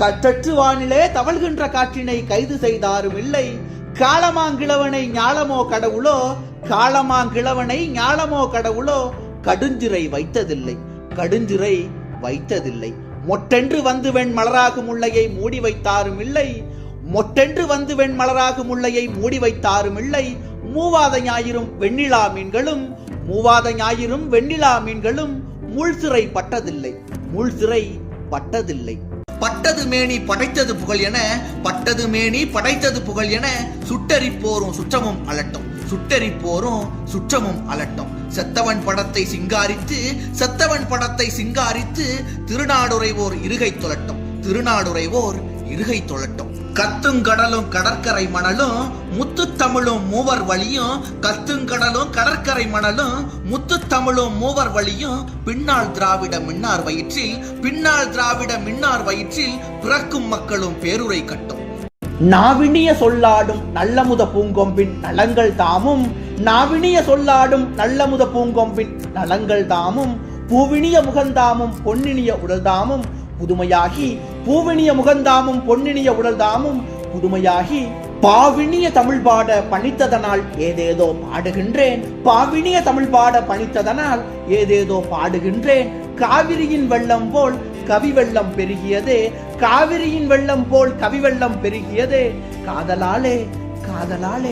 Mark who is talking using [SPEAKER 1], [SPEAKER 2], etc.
[SPEAKER 1] கற்றற்று வானிலே தவழ்கின்ற காற்றினை கைது செய்தாரும் இல்லை. காலமாங்கிழவனை ஞாலமோ கடவுளோ, காலமாங்கிழவனை ஞாலமோ கடவுளோ, கடுஞ்சிறை வைத்ததில்லை, கடுஞ்சிறை வைத்ததில்லை. மொட்டென்று வந்து வெண் மலராகும் முல்லையை மூடி வைத்தாரும் இல்லை, மொட்டென்று வந்து வெண் மலராகும் முல்லையை மூடி வைத்தாரும் இல்லை. மூவாத ஞாயிறும் வெண்ணிலா மீன்களும், மூவாத ஞாயிறும் வெண்ணிலா மீன்களும் முள்சிறை பட்டதில்லை, முள்சிறை பட்டதில்லை. பட்டது மேனி படைத்தது புகழ் என, பட்டது மேனி படைத்தது புகழ் என, சுட்டரிப்போரும் சுற்றமும் அலட்டும், சுட்டரிப்போரும் சுற்றமும் அலட்டும். செத்தவன் படத்தை சிங்காரித்து, செத்தவன் படத்தை சிங்காரித்து, திருநாடுரைவோர் இருகை தொழட்டும், திருநாடுரைவோர் இருகை தொழட்டும். கத்துங்கடலும் கடற்கரை மணலும் முத்துத்தமிழும் மூவர் வழியும், கத்துங்கடலும் கடற்கரை மணலும் முத்துத்தமிழும் மூவர் வழியும், பின்னால் திராவிட மின்னார் வயிற்றில், பின்னால் திராவிட மின்னார் வயிற்றில் பிறக்கும் மக்களும் பேருரை கட்டும். நாவினிய சொல்லாடும் நல்லமுத பூங்கொம்பின் நலங்கள் தாமும், நாவினிய சொல்லாடும் நல்லமுத பூங்கொம்பின் நலங்கள் தாமும், பூவினிய முகந்தாமும் பொன்னினிய உடல்தாமும் புதுமையாகி, பூவினிய முகந்தாமும் பொன்னினிய உடல்தாமும் புதுமையாகி, பாவினிய தமிழ் பாட பணித்ததனால் ஏதேதோ பாடுகின்றேன், பாவினிய தமிழ் பாட பணித்ததனால் ஏதேதோ பாடுகின்றேன். காவிரியின் வெள்ளம் போல் கவி வெள்ளம் பெருகியதே, காவிரியின் வெள்ளம் போல் கவி வெள்ளம் பெருகியதே, காதலாலே காதலாலே